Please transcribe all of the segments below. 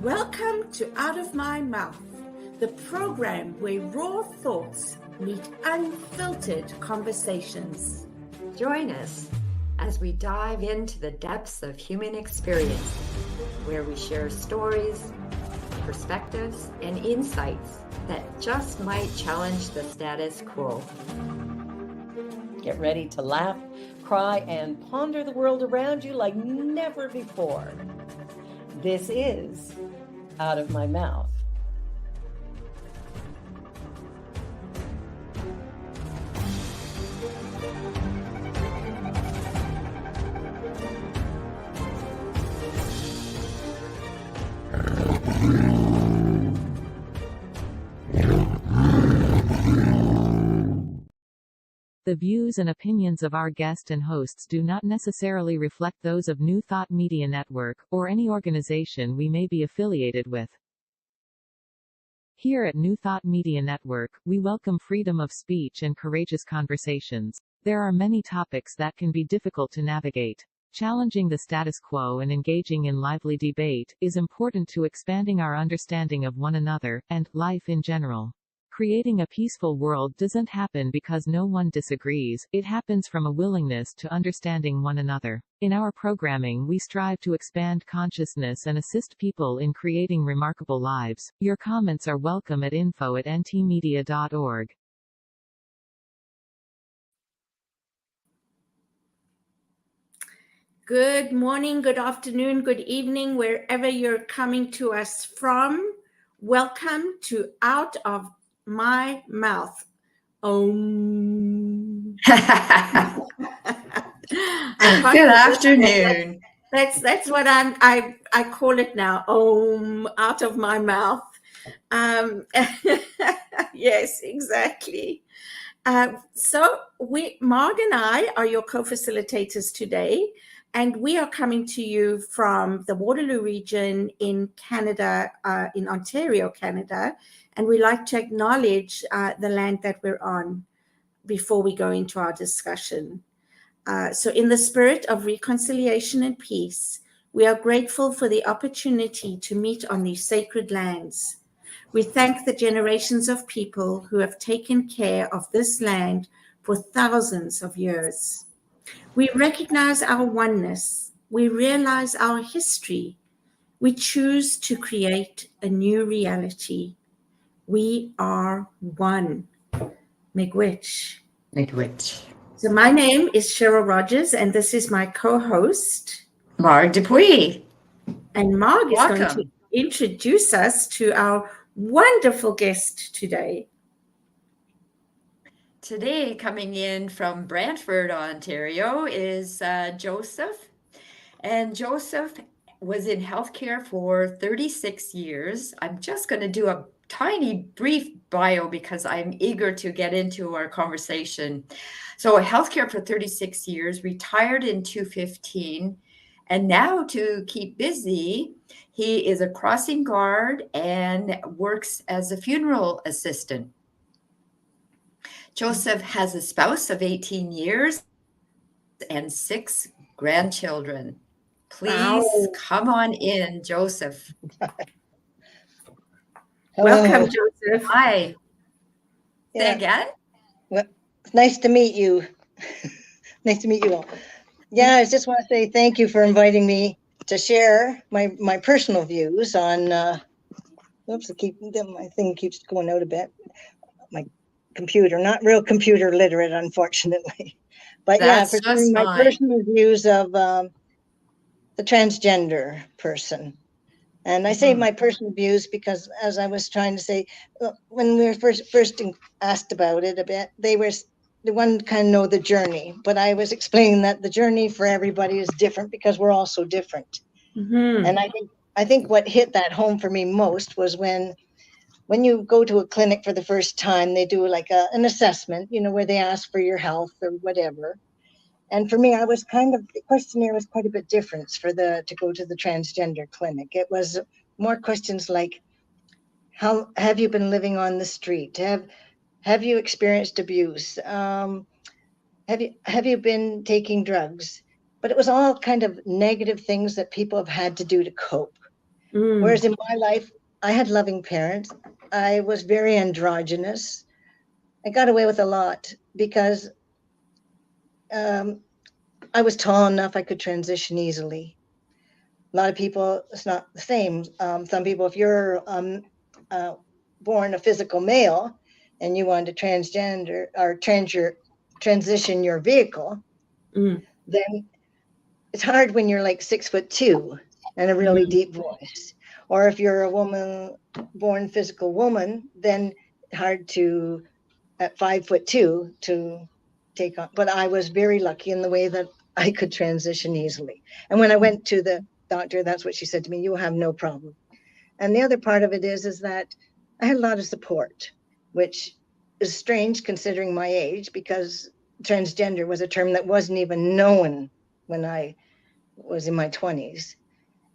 Welcome to Out of My Mouth, the program where raw thoughts meet unfiltered conversations. Join us as we dive into the depths of human experience, where we share stories, perspectives, and insights that just might challenge the status quo. Get ready to laugh, cry, and ponder the world around you like never before. This is Out of My Mouth. The views and opinions of our guest and hosts do not necessarily reflect those of New Thought Media Network, or any organization we may be affiliated with. Here at New Thought Media Network, we welcome freedom of speech and courageous conversations. There are many topics that can be difficult to navigate. Challenging the status quo and engaging in lively debate is important to expanding our understanding of one another, and life in general. Creating a peaceful world doesn't happen because no one disagrees, it happens from a willingness to understanding one another. In our programming, we strive to expand consciousness and assist people in creating remarkable lives. Your comments are welcome at info@ntmedia.org. Good morning, good afternoon, good evening, wherever you're coming to us from. Welcome to Out of My Mouth. Good afternoon. That's what I call it now. Out of my mouth. Yes, exactly. So Marg and I are your co-facilitators today, and we are coming to you from the Waterloo region in Canada, in Ontario, Canada. And we like to acknowledge the land that we're on before we go into our discussion. So in the spirit of reconciliation and peace, we are grateful for the opportunity to meet on these sacred lands. We thank the generations of people who have taken care of this land for thousands of years. We recognize our oneness. We realize our history. We choose to create a new reality. We are one. Miigwech. So my name is Cheryl Rogers, and this is my co-host, Marg Dupuis. And Marg is going to introduce us to our wonderful guest today. Today, coming in from Brantford, Ontario, is Joseph. And Joseph was in healthcare for 36 years. I'm just going to do a tiny brief bio because I'm eager to get into our conversation. So healthcare for 36 years, retired in 2015, and now to keep busy, he is a crossing guard and works as a funeral assistant. Joseph has a spouse of 18 years and 6 grandchildren. Please come on in, Joseph. Welcome, Joseph. Hi. Say again? Well, it's nice to meet you. Nice to meet you all. Yeah, I just want to say thank you for inviting me to share my personal views on, my thing keeps going out a bit. My computer, not real computer literate, unfortunately. But That's for sharing my personal views of the transgender person. And I say my personal views because, as I was trying to say, when we were first asked about it a bit, they one kind of know the journey, but I was explaining that the journey for everybody is different because we're all so different. Mm-hmm. And I think what hit that home for me most was when you go to a clinic for the first time, they do like an assessment, where they ask for your health or whatever. And for me, the questionnaire was quite a bit different to go to the transgender clinic. It was more questions like, how have you been living on the street? Have you experienced abuse? Have you been taking drugs? But it was all kind of negative things that people have had to do to cope. Whereas in my life, I had loving parents. I was very androgynous. I got away with a lot because I was tall enough I could transition easily. A lot of people, it's not the same. Some people, if you're born a physical male and you want to transgender or transition your vehicle, then it's hard when you're like 6'2" and a really deep voice. Or if you're a woman, born physical woman, then hard to at 5'2" to take on. But I was very lucky in the way that I could transition easily. And when I went to the doctor, that's what she said to me: "You have no problem." And the other part of it is that I had a lot of support, which is strange considering my age, because transgender was a term that wasn't even known when I was in my 20s.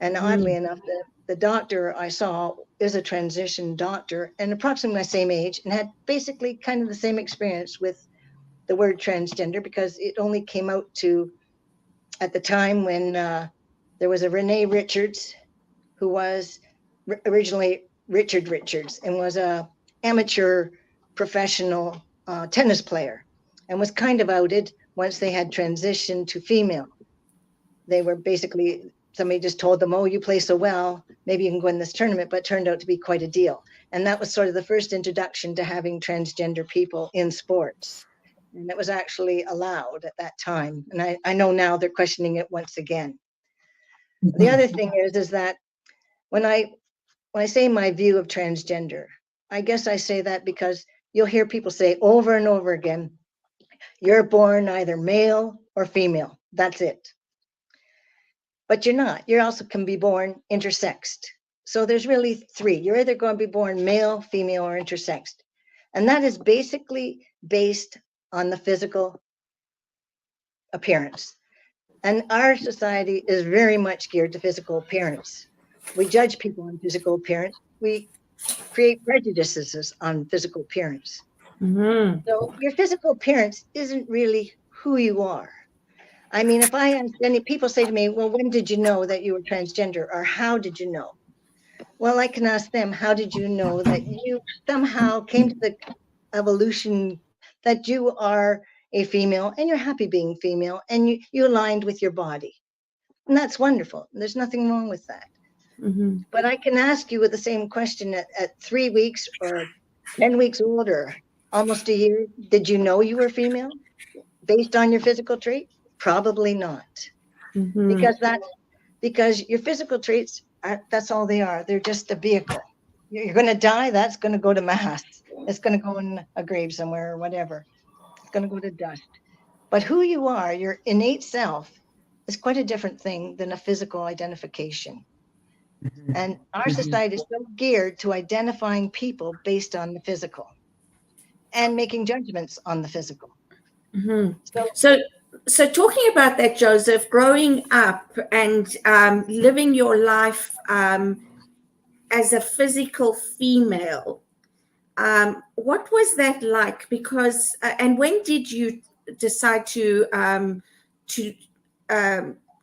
And oddly enough, the doctor I saw is a transition doctor and approximately my same age, and had basically kind of the same experience with the word transgender, because it only came out to at the time when there was a Renee Richards, who was originally Richard Richards and was a amateur professional tennis player, and was kind of outed once they had transitioned to female. They were basically, somebody just told them, "Oh, you play so well, maybe you can go in this tournament," but it turned out to be quite a deal. And that was sort of the first introduction to having transgender people in sports. And it was actually allowed at that time. And I know now they're questioning it once again. The other thing is that when I say my view of transgender, I guess I say that because you'll hear people say over and over again, "You're born either male or female. That's it." But you're not. You also can be born intersexed. So there's really three. You're either going to be born male, female, or intersexed. And that is basically based on the physical appearance. And our society is very much geared to physical appearance. We judge people on physical appearance. We create prejudices on physical appearance. So your physical appearance isn't really who you are. I mean, if I ask any people say to me, "Well, when did you know that you were transgender?" or "How did you know?" Well, I can ask them, "How did you know that you somehow came to the evolution that you are a female and you're happy being female and you aligned with your body?" And that's wonderful. There's nothing wrong with that. But I can ask you with the same question at 3 weeks or 10 weeks old or almost a year: "Did you know you were female based on your physical trait?" Probably not. Because your physical traits that's all they are. They're just a vehicle. You're going to die. That's going to go to mass. It's going to go in a grave somewhere or whatever. It's going to go to dust. But who you are, your innate self, is quite a different thing than a physical identification. And our society is so geared to identifying people based on the physical and making judgments on the physical. So talking about that, Joseph, growing up and living your life as a physical female, what was that like? Because and when did you decide to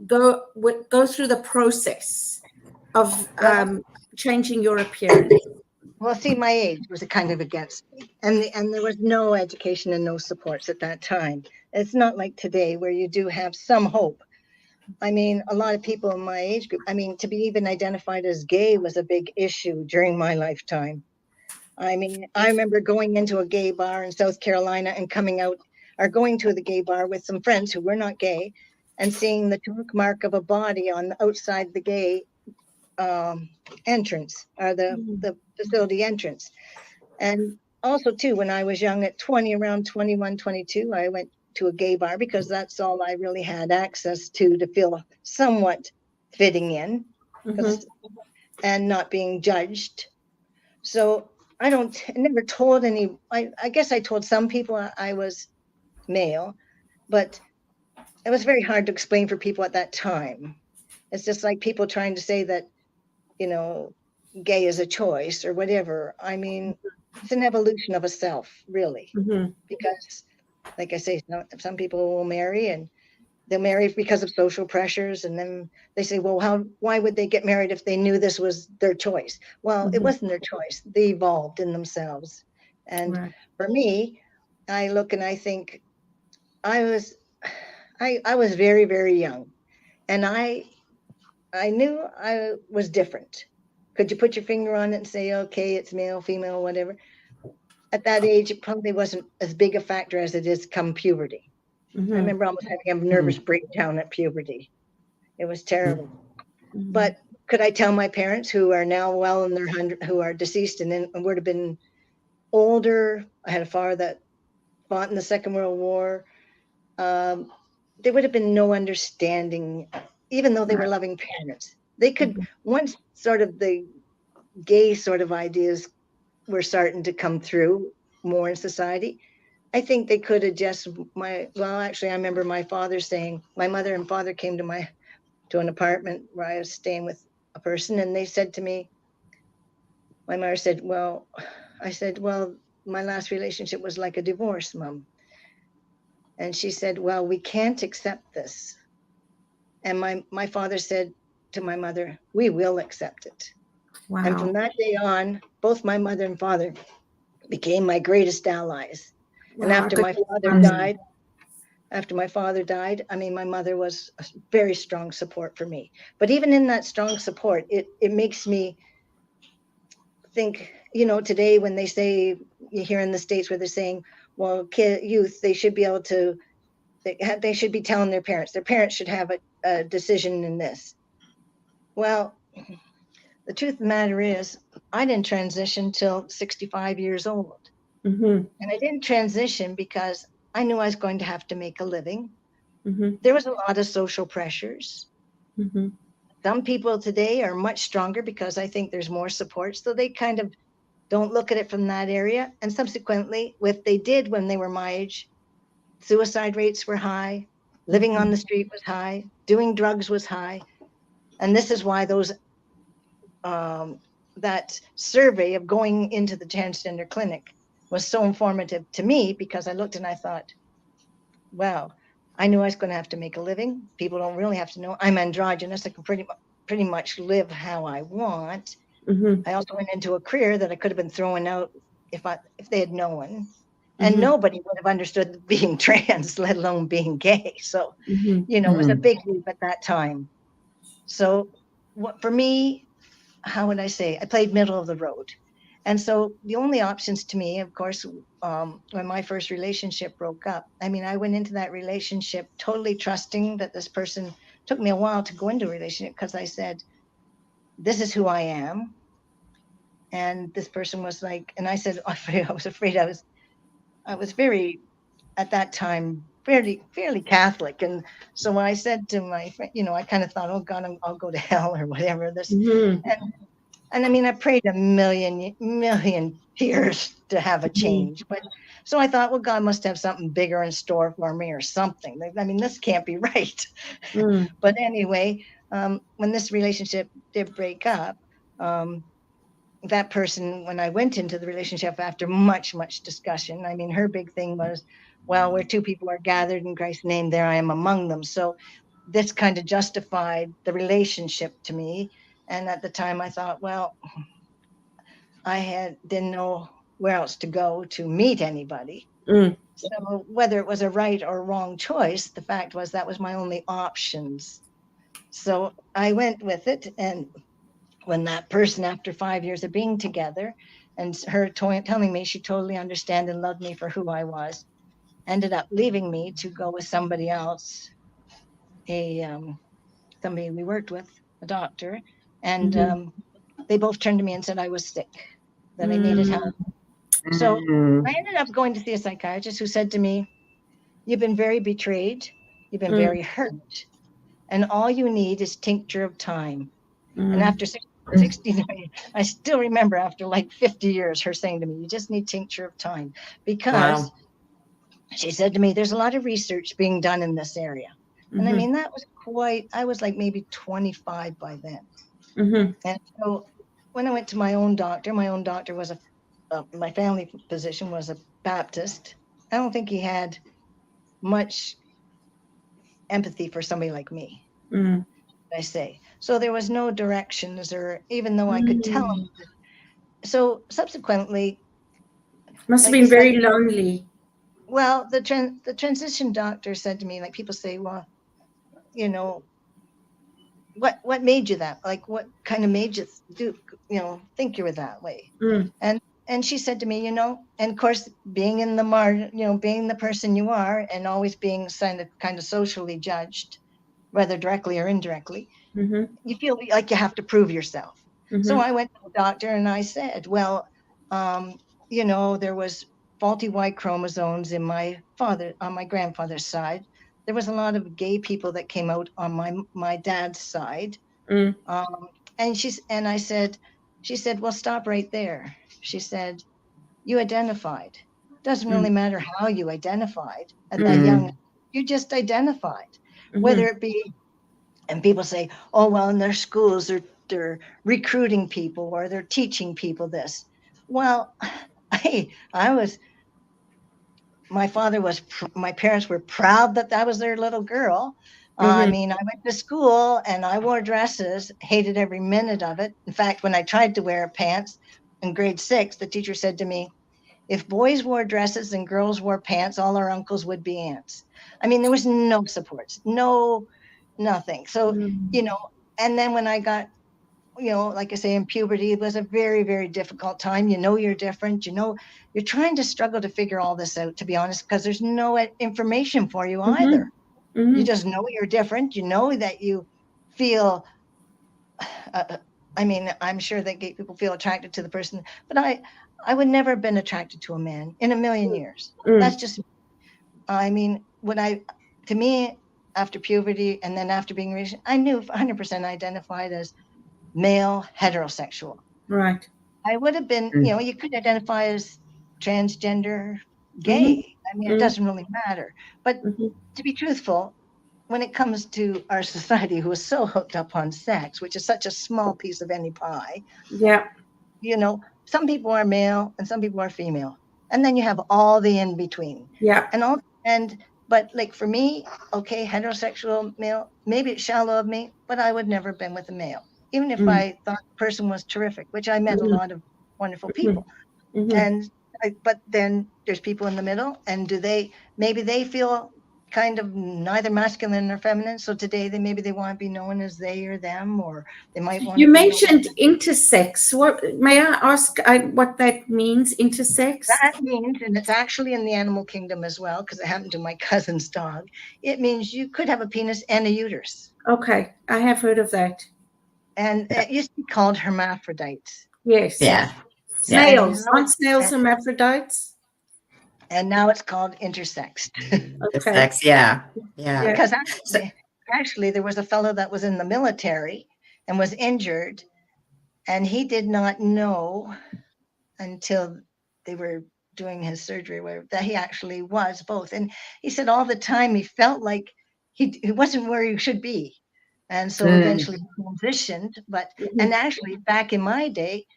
go through the process of changing your appearance? Well, see, my age was kind of against me, and there was no education and no supports at that time. It's not like today where you do have some hope. I mean, a lot of people in my age group, I mean, to be even identified as gay was a big issue during my lifetime. I mean, I remember going into a gay bar in South Carolina and coming out, or going to the gay bar with some friends who were not gay, and seeing the torque mark of a body on the outside the gay entrance, or the facility entrance. And also too, when I was young at 20, around 21, 22, I went to a gay bar because that's all I really had access to feel somewhat fitting in, and not being judged. So I never told any, I guess I told some people I was male, but it was very hard to explain for people at that time. It's just like people trying to say that, gay is a choice or whatever. I mean, it's an evolution of a self, really, because like I say, some people will marry and they'll marry because of social pressures, and then they say, well, why would they get married if they knew this was their choice? Well, it wasn't their choice. They evolved in themselves. And Right. for me, I look and I think I was very, very young, and I knew I was different. Could you put your finger on it and say, okay, it's male, female, whatever? At that age, it probably wasn't as big a factor as it is come puberty. I remember almost having a nervous breakdown at puberty. It was terrible. But could I tell my parents, who are now well in their who are deceased and then would have been older? I had a father that fought in the Second World War. There would have been no understanding, even though they were loving parents. They could, once sort of the gay sort of ideas were starting to come through more in society, I think they could have just actually, I remember my father saying, my mother and father came to an apartment where I was staying with a person, and they said to me, my mother said, I said, my last relationship was like a divorce, Mom. And she said, well, we can't accept this. And my father said to my mother, we will accept it. Wow. And from that day on, both my mother and father became my greatest allies. And after my father died, I mean, my mother was a very strong support for me. But even in that strong support, it makes me think, today when they say, you hear in the States where they're saying, well, youth, they should be able to, they should be telling their parents should have a decision in this. Well, the truth of the matter is, I didn't transition till 65 years old. And I didn't transition because I knew I was going to have to make a living. There was a lot of social pressures. Some people today are much stronger because I think there's more support. So they kind of don't look at it from that area. And subsequently, what they did when they were my age, suicide rates were high, living on the street was high, doing drugs was high. And this is why that survey of going into the transgender clinic was so informative to me, because I looked and I thought, wow, I knew I was going to have to make a living. People don't really have to know I'm androgynous. I can pretty much live how I want. I also went into a career that I could have been throwing out if they had known. And nobody would have understood being trans, let alone being gay. So, it was a big leap at that time. So for me, how would I say? I played middle of the road. And so the only options to me, of course, when my first relationship broke up, I mean, I went into that relationship totally trusting that this person, took me a while to go into a relationship because I said, this is who I am. And this person was like, and I said, I was afraid I was very, at that time, fairly Catholic. And so when I said to my friend, I kind of thought, oh God, I'll go to hell or whatever. And I mean, I prayed a million tears to have a change. But so I thought, well, God must have something bigger in store for me or something. I mean, this can't be right. But anyway, when this relationship did break up, that person, when I went into the relationship after much discussion, I mean, her big thing was, well, where two people are gathered in Christ's name, there I am among them. So this kind of justified the relationship to me. And at the time I thought, well, didn't know where else to go to meet anybody. So whether it was a right or wrong choice, the fact was that was my only options. So I went with it. And when that person, after 5 years of being together, and her telling me she totally understood and loved me for who I was, ended up leaving me to go with somebody else, somebody we worked with, a doctor, and they both turned to me and said I was sick, that I needed help. So I ended up going to see a psychiatrist who said to me, you've been very betrayed, you've been very hurt, and all you need is tincture of time. And after 69, I still remember after like 50 years, her saying to me, you just need tincture of time, because she said to me, there's a lot of research being done in this area. And I mean, that was I was like maybe 25 by then. And so when I went to my own doctor was my family physician was a Baptist. I don't think he had much empathy for somebody like me, Mm. I say. So there was no directions, or even though I could tell them. So subsequently, Must have like I been said, very lonely. well, the transition doctor said to me, like people say, well, you know, what made you that? Like, what kind of made you do, think you were that way? Mm. And she said to me, and of course, being in the being the person you are, and always being kind of socially judged, whether directly or indirectly, Mm-hmm. you feel like you have to prove yourself. So Mm-hmm. I went to the doctor and I said, well, there was faulty Y chromosomes on my grandfather's side. There was a lot of gay people that came out on my dad's side. Mm. She said, well, stop right there. She said, you identified. Doesn't really matter how you identified at that young, you just identified, whether it be, and people say, oh, well, in their schools, they're recruiting people or they're teaching people this. Well, my parents were proud that I was their little girl. I mean, I went to school and I wore dresses, hated every minute of it. In fact, when I tried to wear pants in grade 6, the teacher said to me, if boys wore dresses and girls wore pants, all our uncles would be aunts. I mean, there was no supports, nothing. So, and then when I got, like I say, in puberty, it was a very, very difficult time. You're different, you're trying to struggle to figure all this out, to be honest, because there's no information for you either. You just know you're different. You know that you feel, I mean, I'm sure that gay people feel attracted to the person, but I would never have been attracted to a man in a million years. That's just, I mean, to me, after puberty and then after being raised, I knew 100% identified as male heterosexual. Right. I would have been, you could identify as transgender, gay. I mean, it doesn't really matter. But to be truthful, when it comes to our society, who is so hooked up on sex, which is such a small piece of any pie, Yeah. Some people are male and some people are female, and then you have all the in between. Yeah. But like for me, okay, heterosexual male, maybe it's shallow of me, but I would never have been with a male, even if I thought the person was terrific, which I met a lot of wonderful people. But then there's people in the middle, and maybe they feel kind of neither masculine nor feminine. So today maybe they want to be known as they or them, or they might want You to mentioned intersex. What may I ask what that means, intersex? That means, and it's actually in the animal kingdom as well, because it happened to my cousin's dog. It means you could have a penis and a uterus. Okay, I have heard of that. And it used to be called hermaphrodites. Yes. Yeah. Snails. Aren't snails hermaphrodites? And now it's called intersexed. Okay. Yeah. Because actually there was a fellow that was in the military and was injured, and he did not know until they were doing his surgery that he actually was both. And he said all the time he felt like he wasn't where he should be. And so eventually he transitioned. And actually back in my day,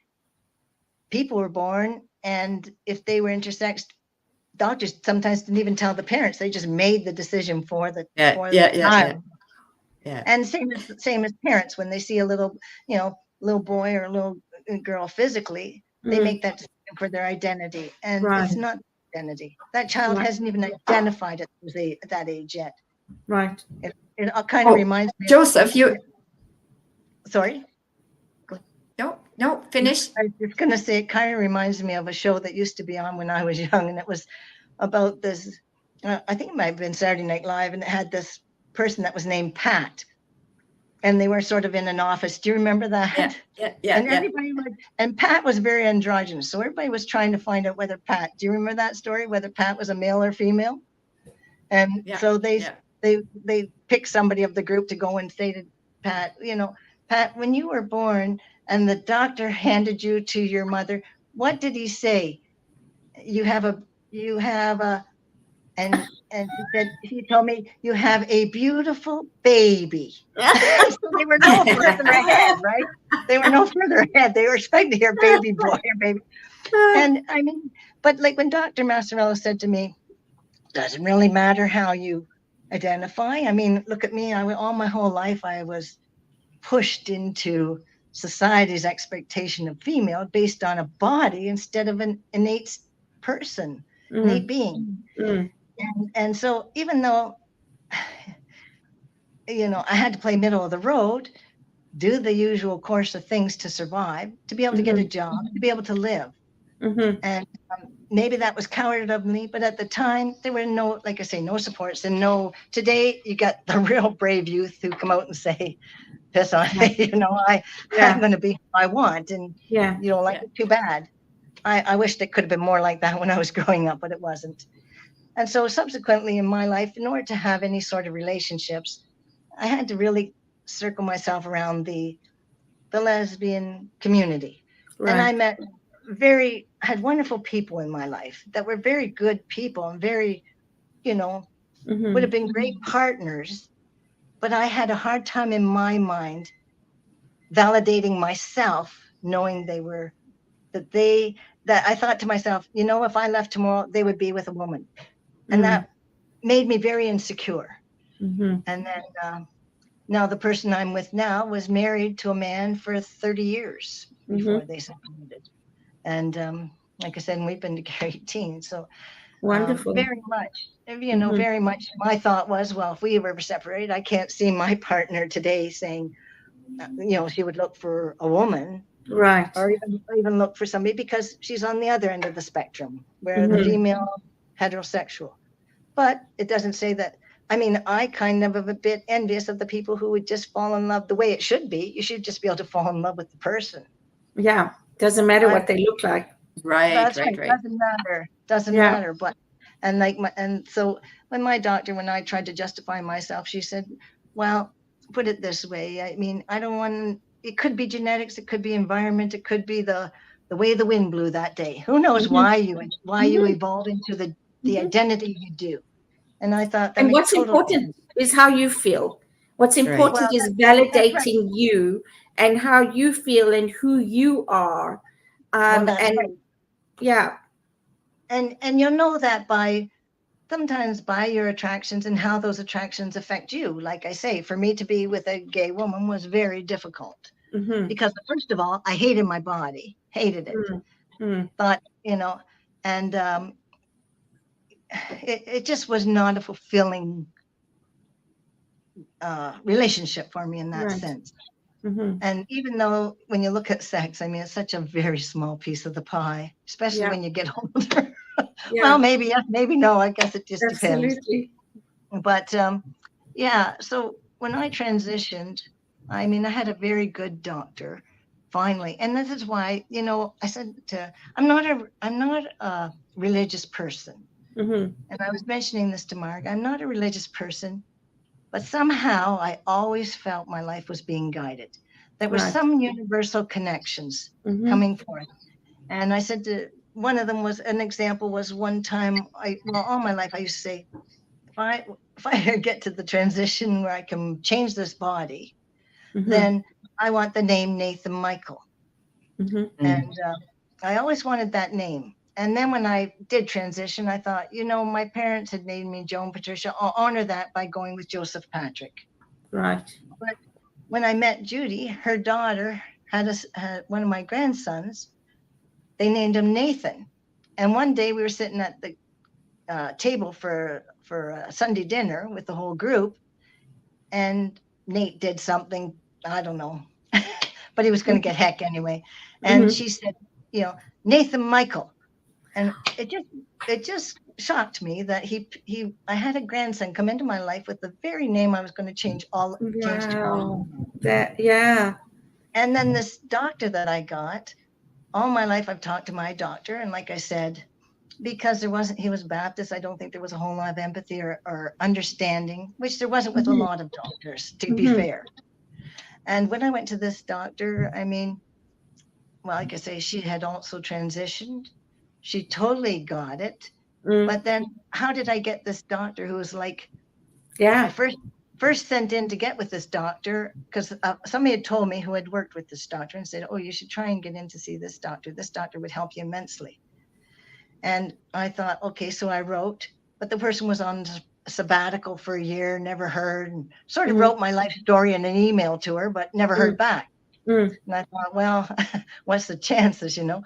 people were born, and if they were intersex, doctors sometimes didn't even tell the parents. They just made the decision for the child. Yeah. And same as parents, when they see a little boy or a little girl physically, they make that decision for their identity. And it's not identity. That child hasn't even identified it at that age yet. Right. It kind of reminds me Joseph, sorry? No, finish. I was just going to say, it kind of reminds me of a show that used to be on when I was young, and it was about this, I think it might have been Saturday Night Live, and it had this person that was named Pat, and they were sort of in an office. Do you remember that? Yeah. And everybody and Pat was very androgynous, so everybody was trying to find out whether Pat, do you remember that story, whether Pat was a male or female? And so they picked somebody of the group to go and say to Pat, Pat, when you were born and the doctor handed you to your mother, what did he say? You have a, and he told me, you have a beautiful baby. So they were no further ahead, right? They were no further ahead. They were expecting to hear baby boy or baby. And I mean, but like when Dr. Massarello said to me, doesn't really matter how you identify. I mean, look at me. All my whole life, I was pushed into society's expectation of female based on a body instead of an innate person, innate being. And so even though, I had to play middle of the road, do the usual course of things to survive, to be able to get a job, to be able to live. And maybe that was coward of me, but at the time there were no, like I say, no supports and no. Today you got the real brave youth who come out and say, "Piss on me," I'm going to be who I want, and you don't like it, too bad. I wished it could have been more like that when I was growing up, but it wasn't. And so subsequently in my life, in order to have any sort of relationships, I had to really circle myself around the lesbian community. Right. And I had wonderful people in my life that were very good people and very, would have been great partners. But I had a hard time in my mind validating myself, knowing that I thought to myself, if I left tomorrow, they would be with a woman. And that made me very insecure. And then now the person I'm with now was married to a man for 30 years before they separated. And like I said, we've been together 18. So wonderful. Very much, very much my thought was, well, if we were separated, I can't see my partner today saying, she would look for a woman. Right. Or even look for somebody, because she's on the other end of the spectrum, where the female heterosexual. But it doesn't say that. I mean, I kind of am a bit envious of the people who would just fall in love the way it should be. You should just be able to fall in love with the person. Yeah. Doesn't matter what they look like. Right. Doesn't matter. But, and so when I tried to justify myself, she said, well, put it this way. I mean, I don't want, it could be genetics. It could be environment. It could be the way the wind blew that day. Who knows why you evolved into the identity you do. And I thought that. And what's important is how you feel. What's important is validating you and how you feel and who you are. And you'll know that sometimes by your attractions and how those attractions affect you. Like I say, for me to be with a gay woman was very difficult because first of all, I hated my body, hated it. But, and it just was not a fulfilling relationship for me in that sense. And even though when you look at sex, I mean, it's such a very small piece of the pie, especially when you get older. Well, maybe yes, maybe no. I guess it just depends. But so when I transitioned, I mean, I had a very good doctor finally. And this is why, I said I'm not a religious person. And I was mentioning this to Mark. I'm not a religious person, but somehow I always felt my life was being guided. There were some universal connections coming forth. And I said one of them was an example was one time all my life I used to say, if I get to the transition where I can change this body, then I want the name Nathan Michael. And I always wanted that name. And then when I did transition, I thought, my parents had named me Joan Patricia. I'll honor that by going with Joseph Patrick. Right. But when I met Judy, her daughter had one of my grandsons. They named him Nathan. And one day we were sitting at the table for a Sunday dinner with the whole group. And Nate did something, I don't know, but he was going to get heck anyway. And she said, Nathan Michael. And it just shocked me that I had a grandson come into my life with the very name I was going to change to. And then this doctor that I got, all my life I've talked to my doctor, and like I said, because he was Baptist, I don't think there was a whole lot of empathy or understanding, which there wasn't with a lot of doctors, to be fair. And when I went to this doctor, I mean, well, like I say, she had also transitioned. She totally got it. But then how did I get this doctor who was like, I first sent in to get with this doctor because somebody had told me who had worked with this doctor and said, oh, you should try and get in to see this doctor. This doctor would help you immensely. And I thought, okay, so I wrote, but the person was on sabbatical for a year, never heard, and sort of Mhm. wrote my life story in an email to her, but never heard back. Mm. And I thought, well, what's the chances, you know?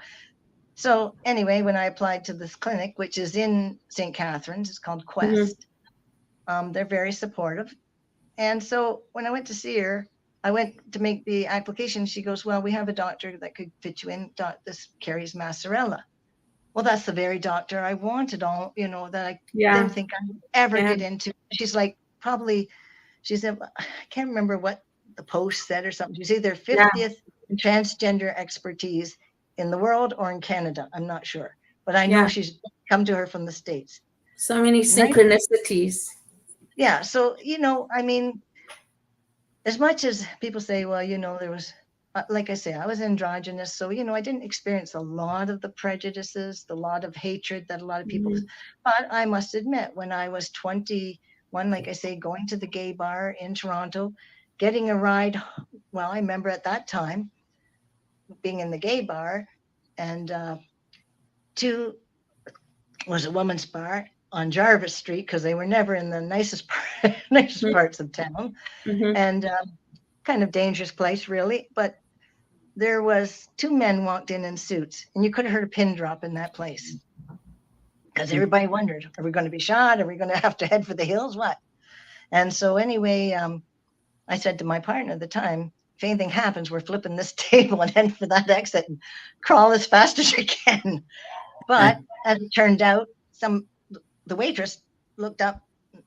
So anyway, when I applied to this clinic, which is in St. Catharines, it's called Quest, they're very supportive. And so when I went to see her, I went to make the application. She goes, well, we have a doctor that could fit you in. This Carrie's Massarella. Well, that's the very doctor I wanted, all, you know, that I didn't think I would ever get into. She's like, probably, she said, I can't remember what the post said or something. She's either 50th in transgender expertise in the world or in Canada. I'm not sure, but I know she's come to her from the States. So many synchronicities. Yeah. So, you know, I mean, as much as people say, well, you know, there was, like I say, I was androgynous. So, you know, I didn't experience a lot of the prejudices, a lot of hatred that a lot of people, but I must admit, when I was 21, like I say, going to the gay bar in Toronto, getting a ride. Well, I remember at that time being in the gay bar, and was a woman's bar on Jarvis Street, because they were never in the nicest parts of town, and kind of dangerous place, really. But there was 2 men walked in suits, and you could have heard a pin drop in that place, because everybody wondered, are we going to be shot? Are we going to have to head for the hills? What? And so anyway, I said to my partner at the time, if anything happens, we're flipping this table and head for that exit and crawl as fast as you can. But as it turned out, the waitress looked up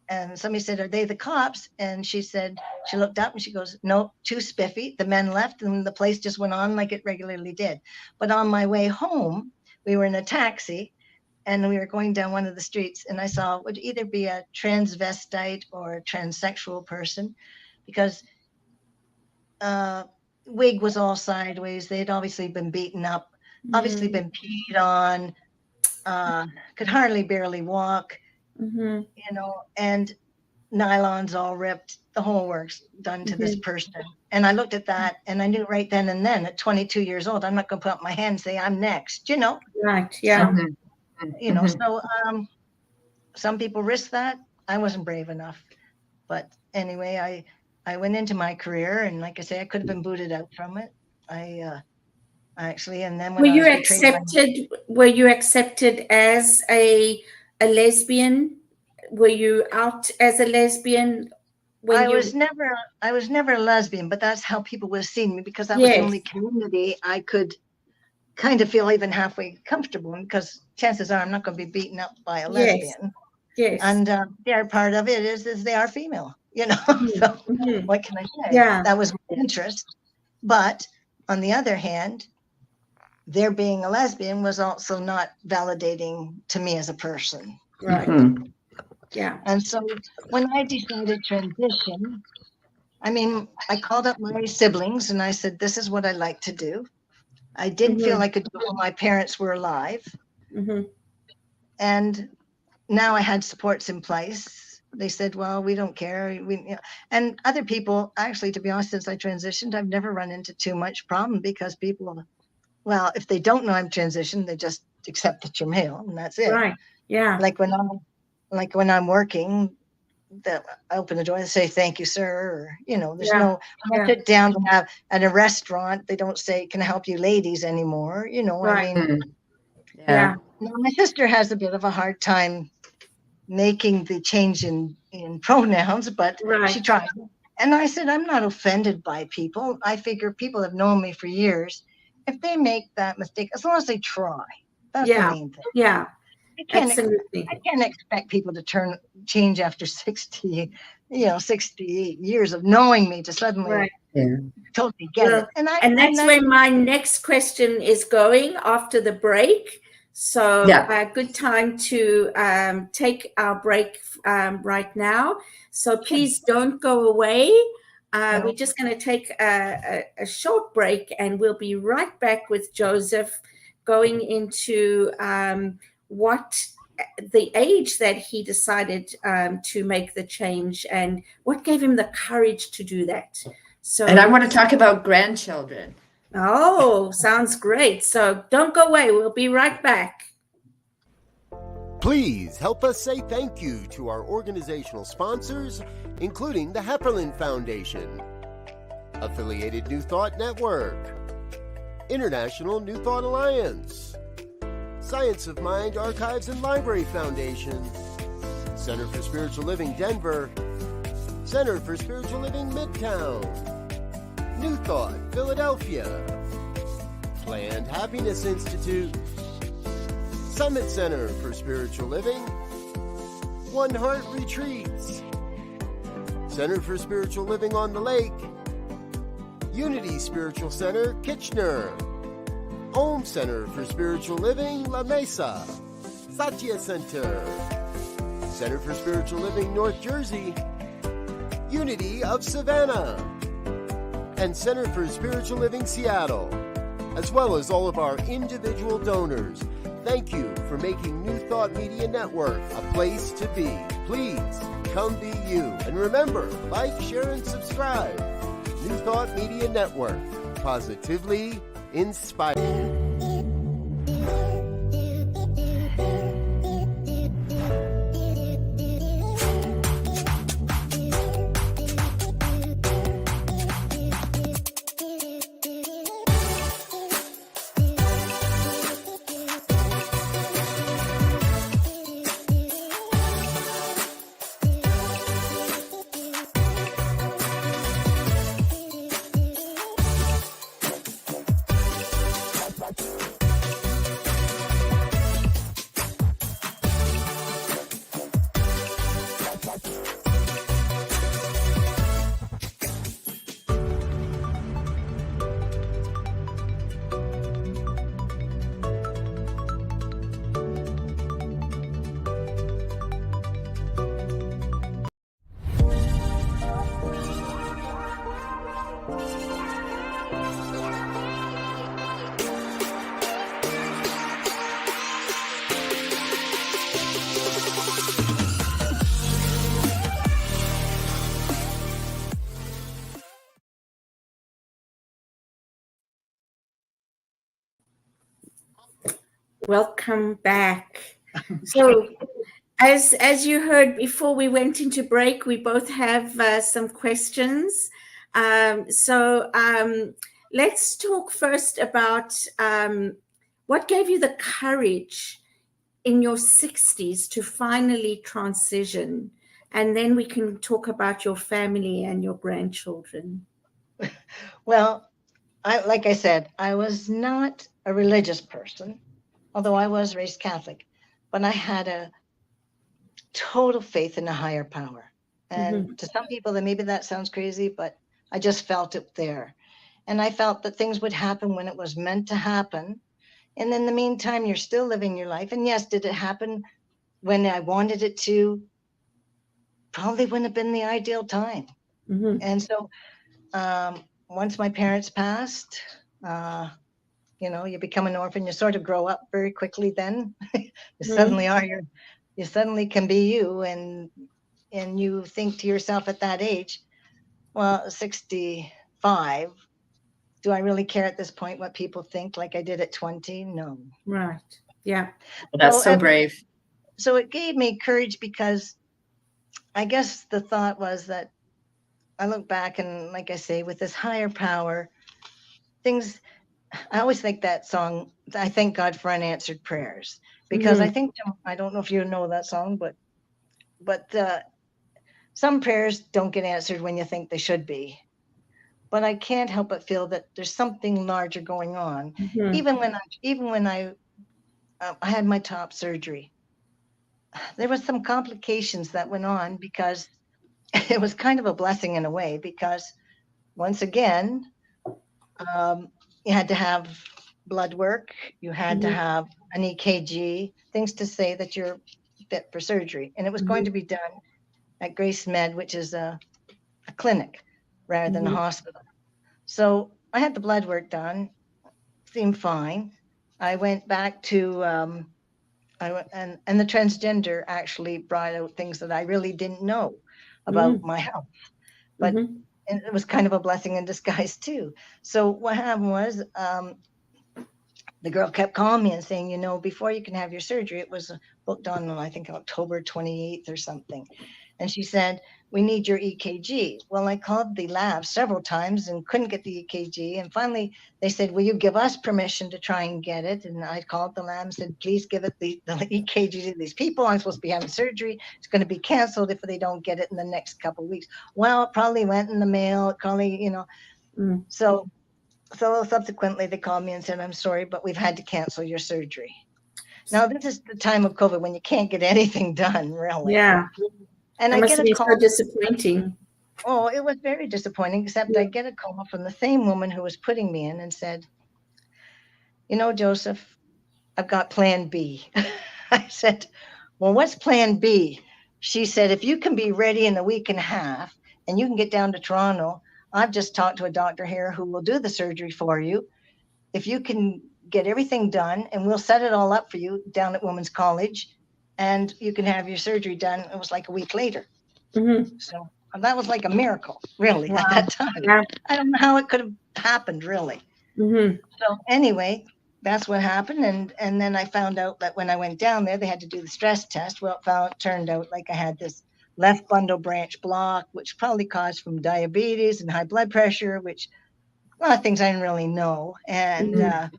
and somebody said, are they the cops? And she said, she looked up and she goes, no, too spiffy. The men left and the place just went on like it regularly did. But on my way home, we were in a taxi and we were going down one of the streets, and I saw it would either be a transvestite or a transsexual person, because wig was all sideways. They had obviously been beaten up, obviously been peed on, could hardly barely walk, you know, and nylons all ripped, the whole works done to this person. And I looked at that and I knew right then and then at 22 years old, I'm not going to put up my hand and say I'm next, you know? Right. Yeah. So, you know, so some people risk that. I wasn't brave enough. But anyway, I went into my career, and like I say, I could have been booted out from it. I actually, and then when Were I you was betrayed accepted? Were you accepted as a lesbian? Were you out as a lesbian? I was never a lesbian, but that's how people would have seen me, because that was the only community I could kind of feel even halfway comfortable in, because chances are I'm not going to be beaten up by a lesbian. Yes. And the other part of it is they are female, you know. So what can I say? Yeah. That was my interest. But on the other hand, their being a lesbian was also not validating to me as a person. Right. Yeah. And so when I decided to transition, I mean, I called up my siblings and I said, this is what I like to do. I didn't feel I could do it when my parents were alive. And now I had supports in place. They said, well, we don't care. You know. And other people, actually, to be honest, since I transitioned, I've never run into too much problem, because people, well, if they don't know I'm transitioned, they just accept that you're male, and that's it. Right. Yeah. Like when I'm working, I open the door and say, thank you, sir. Or, you know, there's no, when I sit down to have at a restaurant, they don't say, can I help you ladies anymore? You know, Right. I mean, Yeah. now my sister has a bit of a hard time making the change in pronouns, but she tried. And I said, I'm not offended by people. I figure people have known me for years. If they make that mistake, as long as they try, that's the main thing. Yeah. I can't expect people to change after 68 years of knowing me to suddenly totally get it. And that's where my next question is going after the break. So good time to take our break right now. So please don't go away. We're just going to take a short break, and we'll be right back with Joseph going into what the age that he decided to make the change and what gave him the courage to do that. So, and I want to talk about grandchildren. Oh, sounds great. So don't go away. We'll be right back. Please help us say thank you to our organizational sponsors, including the Hepperlin Foundation, Affiliated New Thought Network, International New Thought Alliance, Science of Mind Archives and Library Foundation, Center for Spiritual Living Denver, Center for Spiritual Living Midtown, New Thought Philadelphia, Planned Happiness Institute, Summit Center for Spiritual Living, One Heart Retreats, Center for Spiritual Living on the Lake, Unity Spiritual Center, Kitchener, Home Center for Spiritual Living, La Mesa, Satya Center, Center for Spiritual Living, North Jersey, Unity of Savannah, and Center for Spiritual Living, Seattle, as well as all of our individual donors. Thank you for making New Thought Media Network a place to be. Please come be you. And remember, like, share, and subscribe. New Thought Media Network, positively inspired. Welcome back. So, as you heard before we went into break, we both have some questions. Let's talk first about what gave you the courage in your 60s to finally transition, and then we can talk about your family and your grandchildren. Well, like I said, I was not a religious person, although I was raised Catholic, but I had a total faith in a higher power. And to some people, maybe that sounds crazy, but I just felt it there. And I felt that things would happen when it was meant to happen. And in the meantime, you're still living your life. And yes, did it happen when I wanted it to? Probably wouldn't have been the ideal time. And so once my parents passed, you become an orphan, you sort of grow up very quickly then. You suddenly can be you, and you think to yourself at that age, well, 65, do I really care at this point what people think like I did at 20? No. Right. Yeah. That's so brave. So it gave me courage, because I guess the thought was that I look back and, like I say, with this higher power, things, I always think that song, I thank God for unanswered prayers, because I think, I don't know if you know that song, but some prayers don't get answered when you think they should be. But I can't help but feel that there's something larger going on. Even when I had my top surgery, there was some complications that went on, because it was kind of a blessing in a way, because once again, you had to have blood work, you had to have an EKG, things to say that you're fit for surgery. And it was going to be done at Grace Med, which is a clinic rather than a hospital. So I had the blood work done, seemed fine. I went back to, and the transgender actually brought out things that I really didn't know about my health. But and it was kind of a blessing in disguise too. So what happened was, the girl kept calling me and saying, you know, before you can have your surgery, it was booked on, I think, October 28th or something. And she said, we need your EKG. Well, I called the lab several times and couldn't get the EKG. And finally, they said, will you give us permission to try and get it? And I called the lab and said, please give it the EKG to these people. I'm supposed to be having surgery. It's going to be canceled if they don't get it in the next couple of weeks. Well, it probably went in the mail. It probably, you know. So subsequently, they called me and said, I'm sorry, but we've had to cancel your surgery. Now, this is the time of COVID when you can't get anything done, really. Yeah. And It I must get a be call. so disappointing. Oh, it was very disappointing, except I get a call from the same woman who was putting me in and said, you know, Joseph, I've got plan B. I said, well, what's plan B? She said, if you can be ready in a week and a half and you can get down to Toronto, I've just talked to a doctor here who will do the surgery for you. If you can get everything done, and we'll set it all up for you down at Women's College, and you can have your surgery done. It was like a week later. So that was like a miracle, really, at that time. Yeah. I don't know how it could have happened, really. So anyway, that's what happened. And then I found out that when I went down there, they had to do the stress test. Well, it turned out like I had this left bundle branch block, which probably caused from diabetes and high blood pressure, which a lot of things I didn't really know. And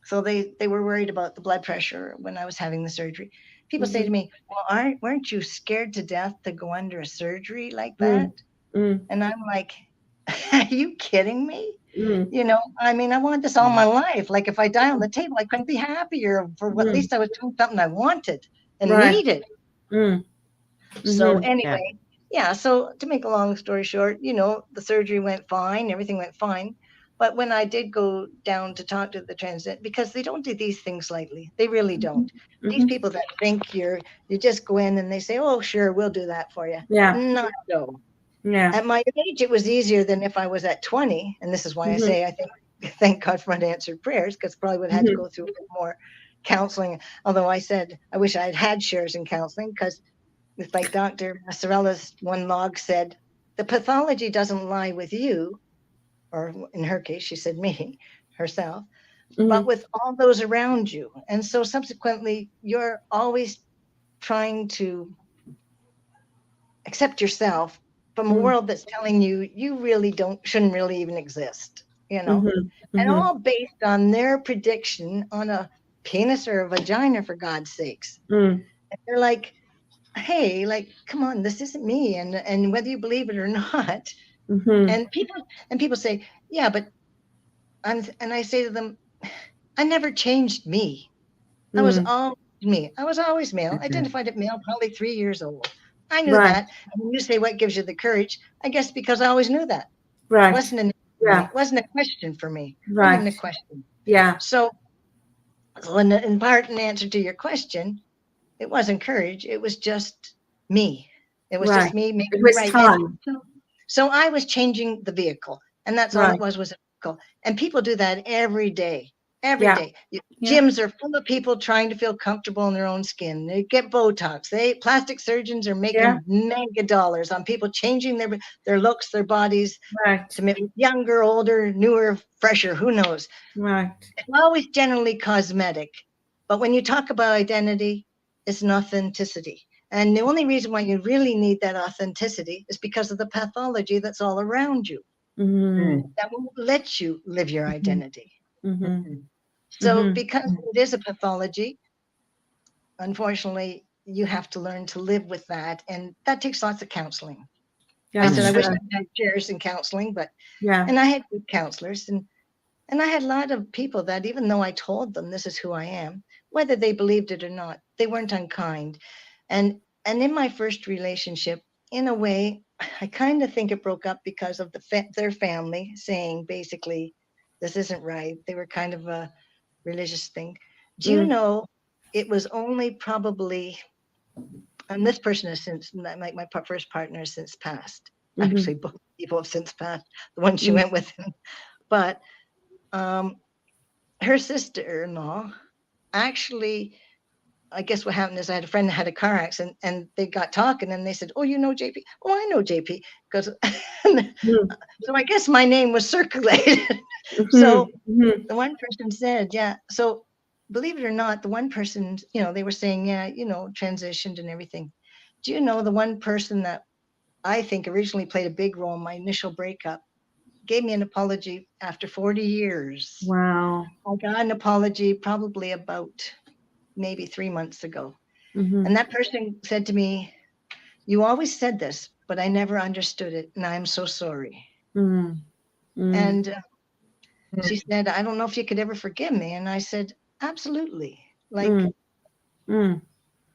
so they were worried about the blood pressure when I was having the surgery. People say to me, well, weren't you scared to death to go under a surgery like that? And I'm like, are you kidding me? You know, I mean, I wanted this all my life. Like if I die on the table, I couldn't be happier for at least I was doing something I wanted and needed. So anyway, so to make a long story short, you know, the surgery went fine, everything went fine. But when I did go down to talk to the Transgender, because they don't do these things lightly, they really don't. These people that think you just go in and they say, oh, sure, we'll do that for you. Not so. At my age, it was easier than if I was at 20. And this is why I say I think, thank God for unanswered prayers, because probably would have had to go through a bit more counseling. Although I said, I wish I had had shares in counseling, because it's like Dr. Massarella's one log said, the pathology doesn't lie with you, or in her case, she said me, herself, but with all those around you. And so subsequently, you're always trying to accept yourself from a world that's telling you you really shouldn't really even exist, you know, and all based on their prediction on a penis or a vagina, for God's sakes. And they're like, hey, like, come on, this isn't me. And whether you believe it or not, and people say, yeah, but and I say to them, I never changed me. I was always me. I was always male, identified as male, probably 3 years old. I knew that. And when you say what gives you the courage, I guess because I always knew that. It wasn't it wasn't a question for me. It wasn't even a question. So in part, in answer to your question, it wasn't courage. It was just me. It was just me making the right time. So I was changing the vehicle, and that's all it was a vehicle. And people do that every day. Every day. Gyms are full of people trying to feel comfortable in their own skin. They get Botox. Plastic surgeons are making mega dollars on people changing their looks, their bodies to make younger, older, newer, fresher. Who knows? It's always generally cosmetic. But when you talk about identity, it's an authenticity. And the only reason why you really need that authenticity is because of the pathology that's all around you. That won't let you live your identity. So because it is a pathology, unfortunately, you have to learn to live with that. And that takes lots of counseling. I said, I wish I had shares in counseling, but, and I had good counselors. And I had a lot of people that, even though I told them this is who I am, whether they believed it or not, they weren't unkind. And in my first relationship, in a way, I kind of think it broke up because of their family saying, basically, this isn't right. They were kind of a religious thing. Do you know, it was only probably, and this person has since, like my first partner has since passed. Actually, both people have since passed, the one she went with. But her sister-in-law actually I guess what happened is I had a friend that had a car accident, and they got talking, and they said, "Oh, you know JP?" "Oh, I know JP," because so I guess my name was circulated. So Mhm. the one person said, "Yeah." So believe it or not, the one person, they were saying, "Yeah, transitioned and everything." Do you know the one person that I think originally played a big role in my initial breakup gave me an apology after 40 years? Wow. I got an apology probably about maybe 3 months ago. Mhm. And that person said to me, "You always said this, but I never understood it. And I'm so sorry." Mm. Mm. And she said, "I don't know if you could ever forgive me." And I said, "Absolutely." Like, Mm. Mm.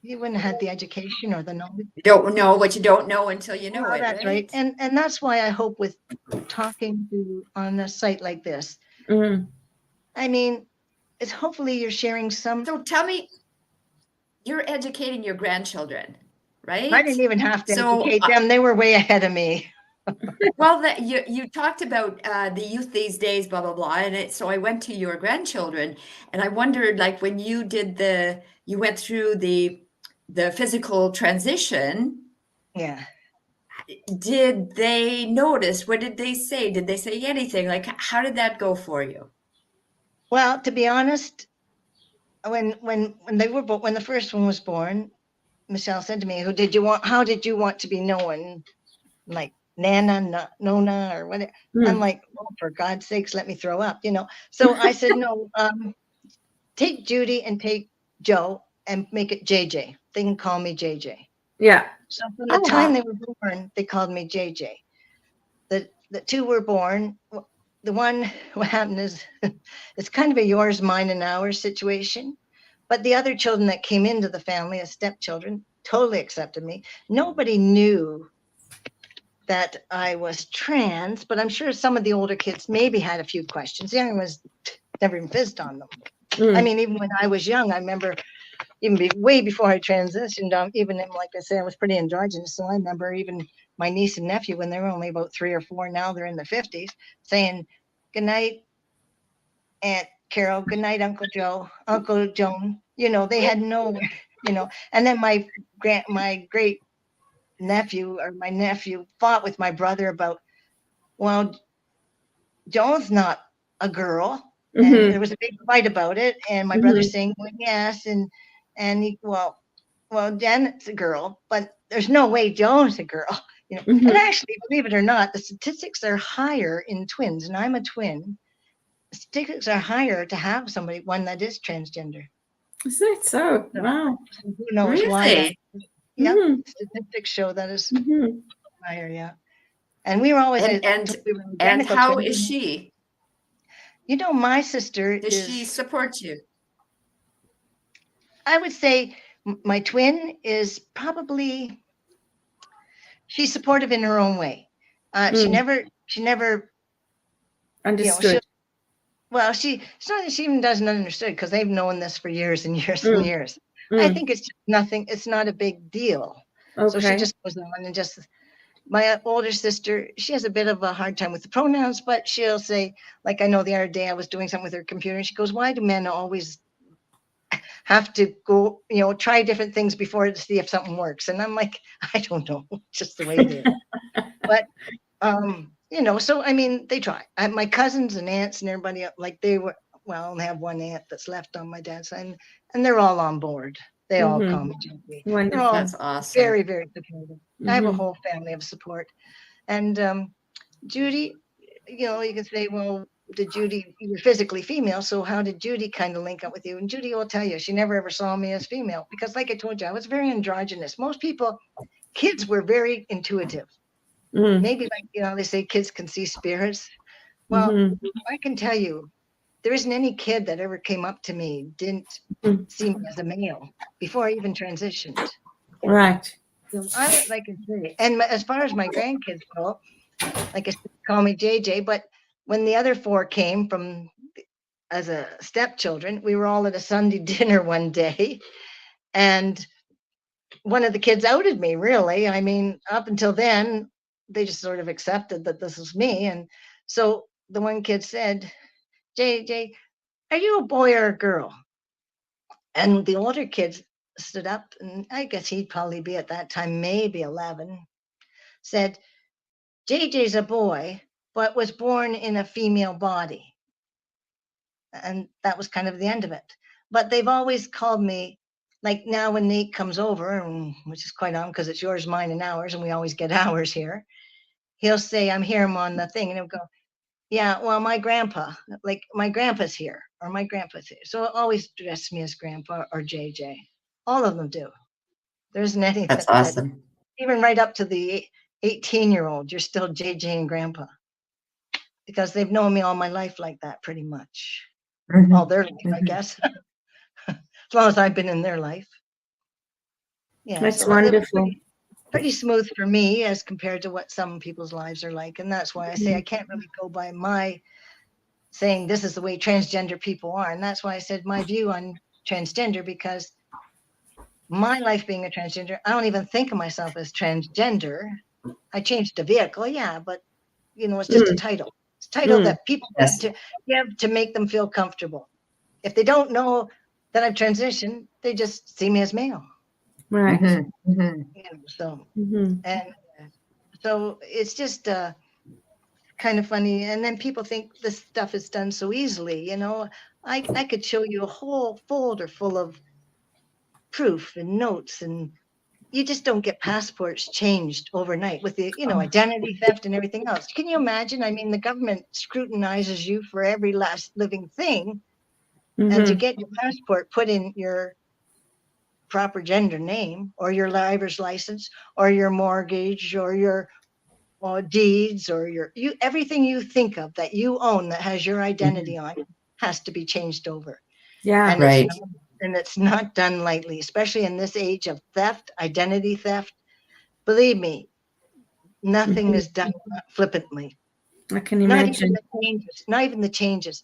you wouldn't have had the education or the knowledge. You don't know what you don't know until you know Well, it, that's right. right? And that's why I hope with talking to on a site like this, Mm. I mean, it's hopefully you're sharing some. So tell me, you're educating your grandchildren, right? I didn't even have to So, educate them. They were way ahead of me. well, that you talked about the youth these days, blah blah blah, and so I went to your grandchildren, and I wondered, like, when you went through the physical transition, Yeah. did they notice? What did they say? Did they say anything? Like, how did that go for you? Well, to be honest, when when the first one was born, Michelle said to me, how did you want to be known? Like Nana, Nona, or whatever. I'm Mm. like, "Oh, for God's sakes, let me throw up," So I said, "No, take Judy and take Joe and make it JJ. They can call me JJ." Yeah. So from the Oh, time wow. they were born, they called me JJ. The two were born. The one, what happened is, it's kind of a yours, mine, and ours situation. But the other children that came into the family as stepchildren totally accepted me. Nobody knew that I was trans, but I'm sure some of the older kids maybe had a few questions. The younger ones never even fizzed on them. I Mm. mean, even when I was young, I remember way before I transitioned, even like I say, I was pretty androgynous. So I remember even my niece and nephew, when they were only about 3 or 4, now they're in the 50s, saying, "Good night, Aunt Carol. Good night, Uncle Joe, Uncle Joan." They had no, and then my great nephew or my nephew fought with my brother about, "Well, Joan's not a girl." And Mhm. there was a big fight about it. And my brother Mhm. saying, "Well, yes." And he, well, Janet's a girl, but there's no way Joan's a girl. And Mhm. actually, believe it or not, the statistics are higher in twins, and I'm a twin. The statistics are higher to have one that is transgender. Is that so? So, Wow. who knows why that? Really? Yep, Mhm. statistics show that is Mhm. higher. Yeah, and we were always And told we were and identical how twins. is she? My sister Does she is, support you? I would say, my twin is probably, she's supportive in her own way. She Mm. never, she, Understood. well, it's not that she even doesn't understand, because they've known this for years and years and Mm. years. I Mm. think it's just nothing. It's not a big deal. So she Okay. just goes on and just, my older sister, she has a bit of a hard time with the pronouns, but she'll say, like, I know the other day I was doing something with her computer, and she goes, "Why do men always have to go, try different things before to see if something works?" And I'm like, "I don't know, just the way it is." But so I mean, they try. My cousins and aunts and everybody, like, they were, well, I only have one aunt that's left on my dad's side, and they're all on board. They all Mhm. call me JP. They're Wonderful. all That's awesome. very, very supportive. I have a Mhm. whole family of support. And Judy, you can say, "Well, you're physically female, so how did Judy kind of link up with you?" And Judy will tell you she never ever saw me as female, because, like I told you, I was very androgynous. Most kids were very intuitive. Mm. Maybe, like, they say kids can see spirits. Well, Mhm. I can tell you, there isn't any kid that ever came up to me, didn't Mm. see me as a male before I even transitioned. Right. So like I say, and as far as my grandkids go, like I said, call me JJ, but when the other 4 came from as a stepchildren, we were all at a Sunday dinner one day, and one of the kids outed me, really. I mean, up until then, they just sort of accepted that this was me. And so the one kid said, "JJ, are you a boy or a girl?" And the older kids stood up, and I guess he'd probably be at that time, maybe 11, said, JJ's a boy, but was born in a female body. And that was kind of the end of it. But they've always called me, like now when Nate comes over, which is quite on because it's yours, mine, and ours, and we always get ours here. He'll say, I'm here, I'm on the thing. And he'll go, yeah, well, my grandpa's here, or my grandpa's here. So always address me as grandpa or JJ. All of them do. There isn't any That's that awesome. even right up to the 18-year-old, you're still JJ and grandpa. Because they've known me all my life like that, pretty much. All their life, I guess. As long as I've been in their life. Yeah, That's so it was wonderful. pretty smooth for me as compared to what some people's lives are like. And that's why I say I can't really go by my saying this is the way transgender people are. And that's why I said my view on transgender, because my life being a transgender, I don't even think of myself as transgender. I changed the vehicle, yeah, but it's just a title. It's a title that people give to make them feel comfortable. If they don't know that I've transitioned, they just see me as male. Right. So it's just kind of funny. And then people think this stuff is done so easily. I could show you a whole folder full of proof and notes, and you just don't get passports changed overnight with the identity theft and everything else. Can you imagine? I mean, the government scrutinizes you for every last living thing, and to get your passport put in your proper gender name, or your driver's license, or your mortgage, or your deeds, or everything you think of that you own that has your identity on it has to be changed over. Yeah. And it's not done lightly, especially in this age of theft, identity theft. Believe me, nothing is done flippantly. I can imagine. Not even the changes.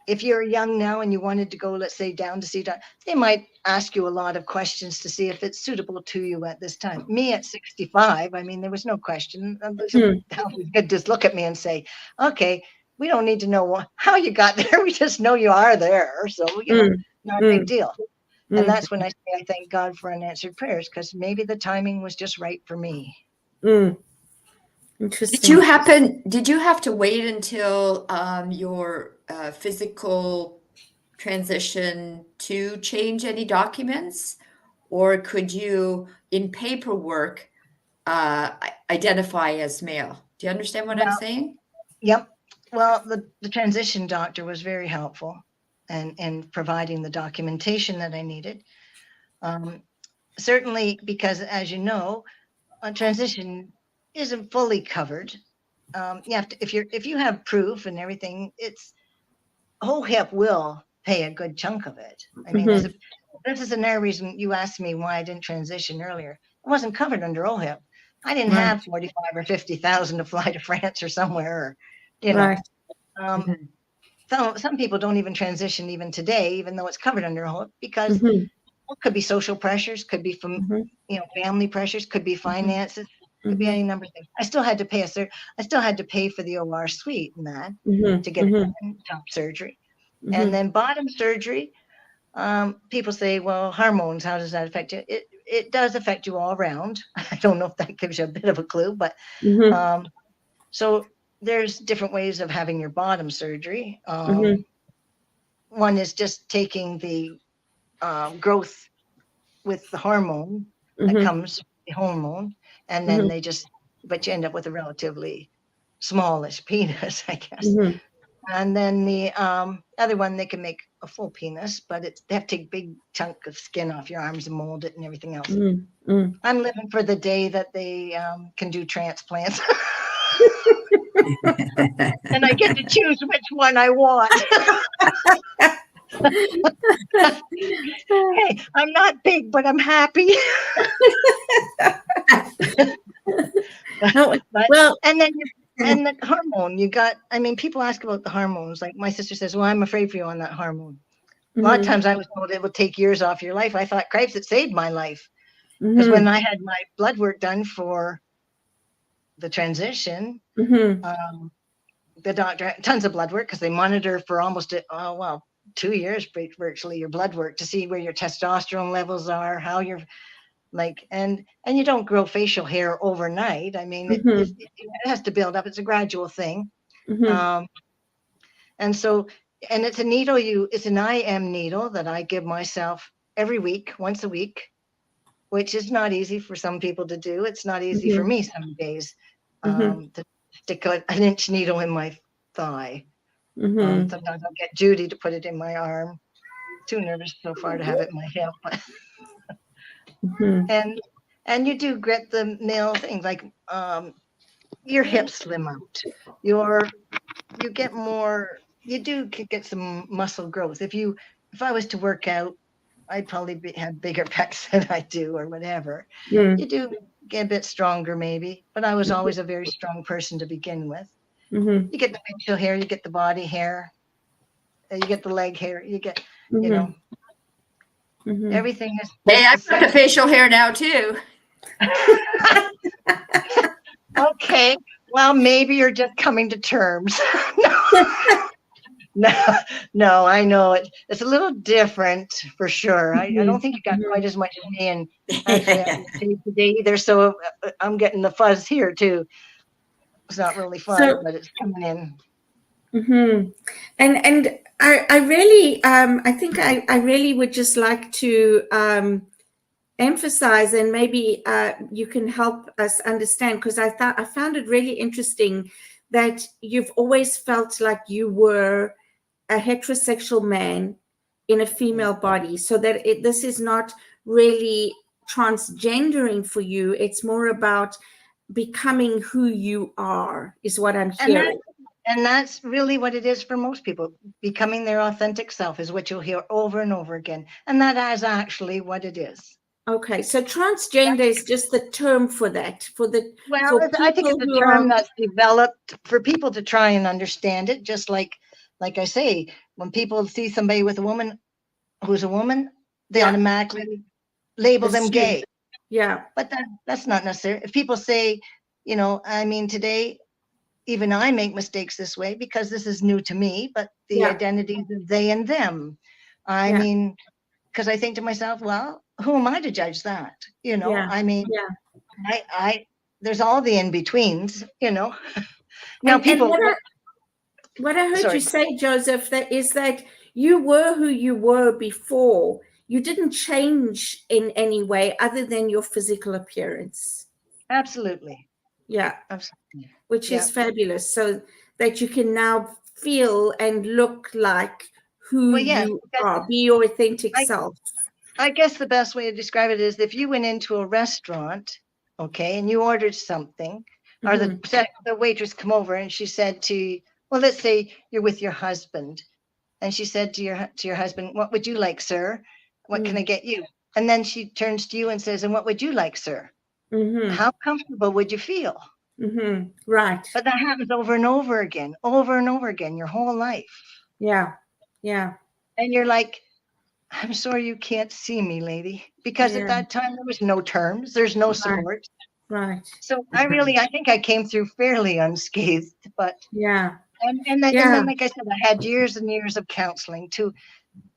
If you're young now and you wanted to go, let's say, down to see, they might ask you a lot of questions to see if it's suitable to you at this time. Me at 65, I mean, there was no question. You could just look at me and say, okay, we don't need to know how you got there. We just know you are there. So, not a big deal. And that's when I say I thank God for unanswered prayers, because maybe the timing was just right for me. Interesting. Did you have to wait until your physical transition to change any documents? Or could you, in paperwork, identify as male? Do you understand what I'm saying? Yep. Well, the transition doctor was very helpful in providing the documentation that I needed. Certainly, because as you know, a transition isn't fully covered. You have to, if you have proof and everything, OHIP will pay a good chunk of it. I mean, this is another reason you asked me why I didn't transition earlier. It wasn't covered under OHIP. I didn't have 45 or 50,000 to fly to France or somewhere, Some people don't even transition even today, even though it's covered under OHIP, because it could be social pressures, could be from family pressures, could be finances, could be any number of things. I still had to pay I still had to pay for the OR suite and that to get top surgery, and then bottom surgery. People say, well, hormones, how does that affect you? It does affect you all around. I don't know if that gives you a bit of a clue, but so there's different ways of having your bottom surgery. One is just taking the growth with the hormone that comes, the hormone, and then but you end up with a relatively smallish penis, I guess. And then the other one, they can make a full penis, but they have to take a big chunk of skin off your arms and mold it and everything else. I'm living for the day that they can do transplants. And I get to choose which one I want. Hey, I'm not big, but I'm happy. Well, and the hormone people ask about the hormones. Like my sister says, well, I'm afraid for you on that hormone. A lot of times I was told it would take years off your life. I thought, Christ, it saved my life. Because when I had my blood work done for the transition, the doctor had tons of blood work because they monitor for almost 2 years virtually, your blood work to see where your testosterone levels are, how you're like, and you don't grow facial hair overnight. I mean, it has to build up. It's a gradual thing. And so, and it's a needle it's an IM needle that I give myself every week, once a week, which is not easy for some people to do. It's not easy for me some days to stick an inch needle in my thigh. Sometimes I'll get Judy to put it in my arm. Too nervous so far to have it in my hip. And you do get the male things like your hips slim out. You get more. You do get some muscle growth. If I was to work out, I'd probably have bigger pecs than I do, or whatever. You do get a bit stronger, maybe. But I was always a very strong person to begin with. You get the facial hair, you get the body hair, you get the leg hair, you get, you know, everything is. Hey, I've got the facial hair now too. Okay, well, maybe you're just coming to terms. No, I know it's a little different for sure. I don't think you got quite as much as me, and actually I didn't today either. So I'm getting the fuzz here too. It's not really fun, but it's coming in. And I really, I think I really would just like to emphasize, and maybe you can help us understand, because I found it really interesting that you've always felt like you were a heterosexual man in a female body, so that this is not really transgendering for you. It's more about becoming who you are, is what I'm hearing. And that's really what it is for most people. Becoming their authentic self is what you'll hear over and over again. And that is actually what it is. Okay, so transgender is just the term for that. I think it's a term that's developed for people to try and understand it. Just like I say, when people see somebody with a woman who's a woman, they automatically label them gay. Yeah. But that's not necessary. If people say, you know, I mean, today, even I make mistakes this way because this is new to me, but the identities of they and them. I mean, because I think to myself, well, who am I to judge that? You know, I mean, I there's all the in-betweens, you know. Now people. And what I heard you say, Joseph, that you were who you were before. You didn't change in any way other than your physical appearance. Absolutely. Yeah. Absolutely. Which is fabulous. So that you can now feel and look like who you are, be your authentic self. I guess the best way to describe it is if you went into a restaurant, okay, and you ordered something, or the waitress come over and she said to you, well, let's say you're with your husband, and she said to your husband, what would you like, sir? What can I get you? And then she turns to you and says, and what would you like, sir? How comfortable would you feel? Right. But that happens over and over again, your whole life. Yeah. Yeah. And you're like, I'm sorry you can't see me, lady, because at that time there was no terms, there's no support. Right. So I think I came through fairly unscathed, but and then like I said, I had years and years of counseling too,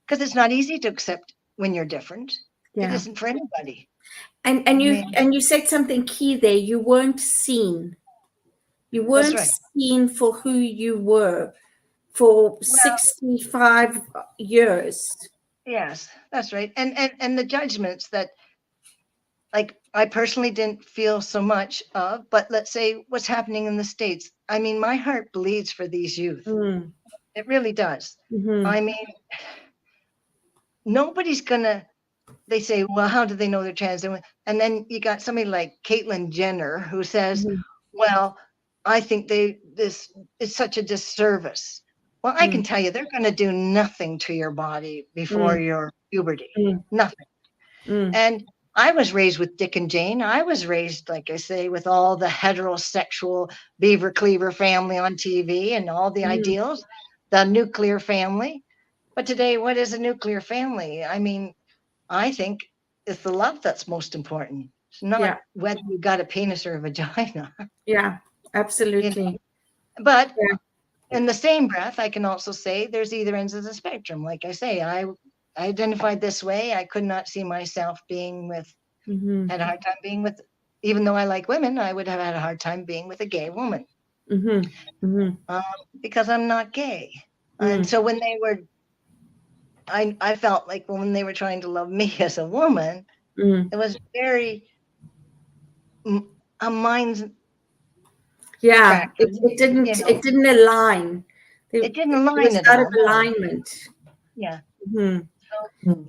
because it's not easy to accept when you're different. It isn't for anybody. And you said something key there. You weren't seen. You weren't seen for who you were for 65 years. Yes, that's right. And the judgments that, like, I personally didn't feel so much of, but let's say what's happening in the States. I mean, my heart bleeds for these youth. It really does. I mean, nobody's gonna. They say, well, how do they know they're trans? And then you got somebody like Caitlyn Jenner who says, well, I think this is such a disservice. Well, I can tell you, they're going to do nothing to your body before your puberty. Nothing. And I was raised with Dick and Jane. I was raised, like I say, with all the heterosexual Beaver Cleaver family on TV and all the ideals, the nuclear family. But today, what is a nuclear family? I mean, I think it's the love that's most important. It's not whether you got a penis or a vagina. Yeah, absolutely. You know? But in the same breath, I can also say there's either ends of the spectrum. Like I say, I identified this way. I could not see myself being with, had a hard time being with, even though I like women, I would have had a hard time being with a gay woman because I'm not gay. And so when they were, I felt like when they were trying to love me as a woman, it was very a mind's Yeah, tractor. it didn't align. It didn't It align was at out all. of alignment. Yeah. Mhm.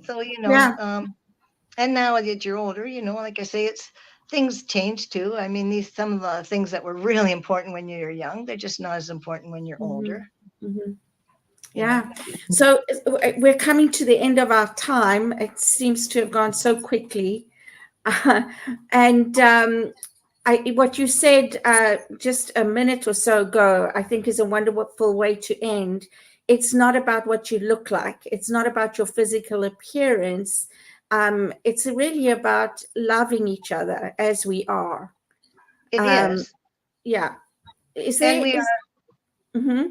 So Yeah. and now that you're older, like I say, it's things change too. I mean, some of the things that were really important when you're young, they're just not as important when you're older. Yeah. So we're coming to the end of our time. It seems to have gone so quickly. And what you said just a minute or so ago, I think is a wonderful way to end. It's not about what you look like. It's not about your physical appearance. It's really about loving each other as we are. It is. Yeah. And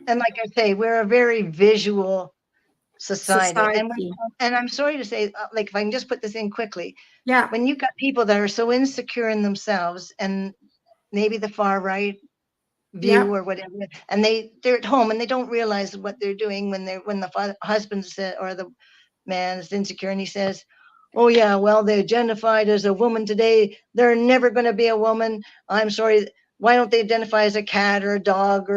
and like I say, we're a very visual society. And I'm sorry to say, like, if I can just put this in quickly. Yeah. When you've got people that are so insecure in themselves, and maybe the far right view or whatever, and they're at home and they don't realize what they're doing when the husband said, or the man is insecure, and he says, oh yeah, well, they identified as a woman today, they're never going to be a woman. I'm sorry, why don't they identify as a cat or a dog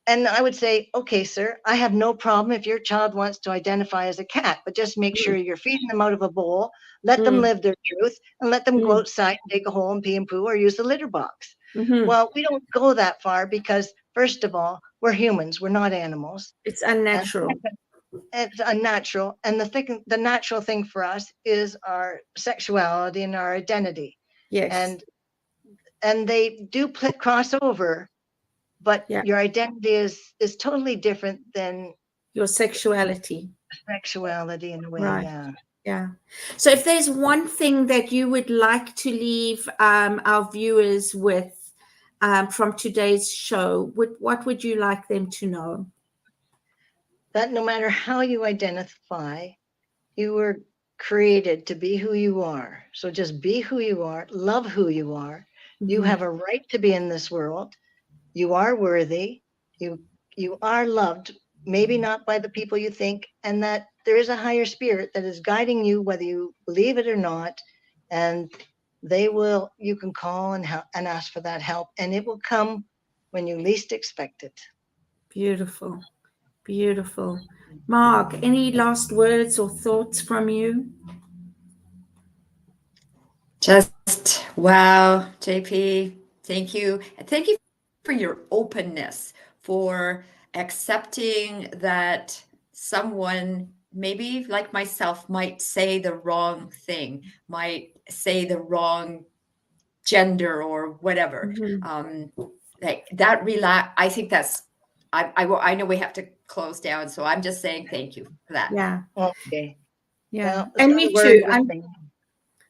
and I would say, okay, sir, I have no problem if your child wants to identify as a cat, but just make sure you're feeding them out of a bowl, let them live their truth, and let them go outside and dig a hole and pee and poo or use the litter box. Well, we don't go that far because, first of all, we're humans. We're not animals. It's unnatural. It's unnatural. And the natural thing for us is our sexuality and our identity. Yes. And they do cross over. But your identity is totally different than your sexuality. Sexuality in a way, right. Yeah. So if there's one thing that you would like to leave our viewers with from today's show, what would you like them to know? That no matter how you identify, you were created to be who you are. So just be who you are, love who you are. You have a right to be in this world. You are worthy, you are loved, maybe not by the people you think, and that there is a higher spirit that is guiding you, whether you believe it or not, and you can call and ask for that help, and it will come when you least expect it. Beautiful, beautiful. Mark, any last words or thoughts from you? Just wow, JP, thank you. Thank you for your openness, for accepting that someone, maybe like myself, might say the wrong thing, might say the wrong gender or whatever. I think that's, I know we have to close down, so I'm just saying thank you for that. Yeah. Okay. Yeah. Well, and me too.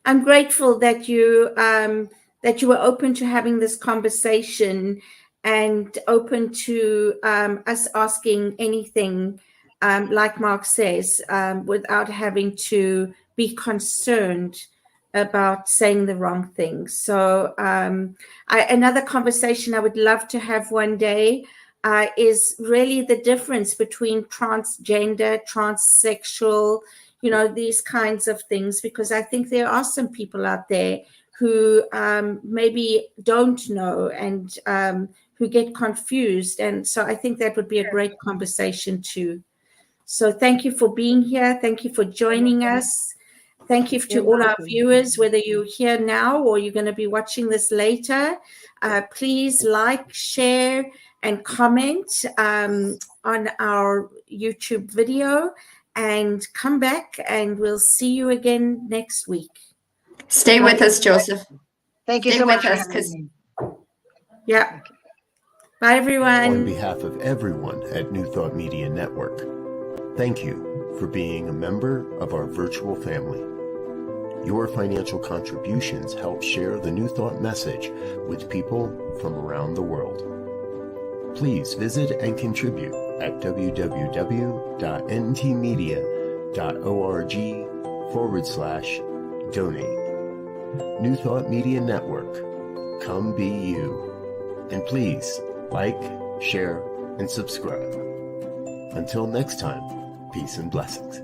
I'm grateful that you were open to having this conversation and open to us asking anything, like Mark says, without having to be concerned about saying the wrong thing. So another conversation I would love to have one day is really the difference between transgender, transsexual, these kinds of things, because I think there are some people out there who maybe don't know and who get confused. And so I think that would be a great conversation too. So thank you for being here. Thank you for joining us. Thank you to all our viewers, whether you're here now or you're going to be watching this later. Please like, share, and comment on our YouTube video. And come back, and we'll see you again next week. Stay with us, Joseph. Thank you so much for having me. Yeah. Bye, everyone. On behalf of everyone at New Thought Media Network, thank you for being a member of our virtual family. Your financial contributions help share the New Thought message with people from around the world. please visit and contribute at www.ntmedia.org/donate. New Thought Media Network. Come be you. And please like, share, and subscribe. Until next time, peace and blessings.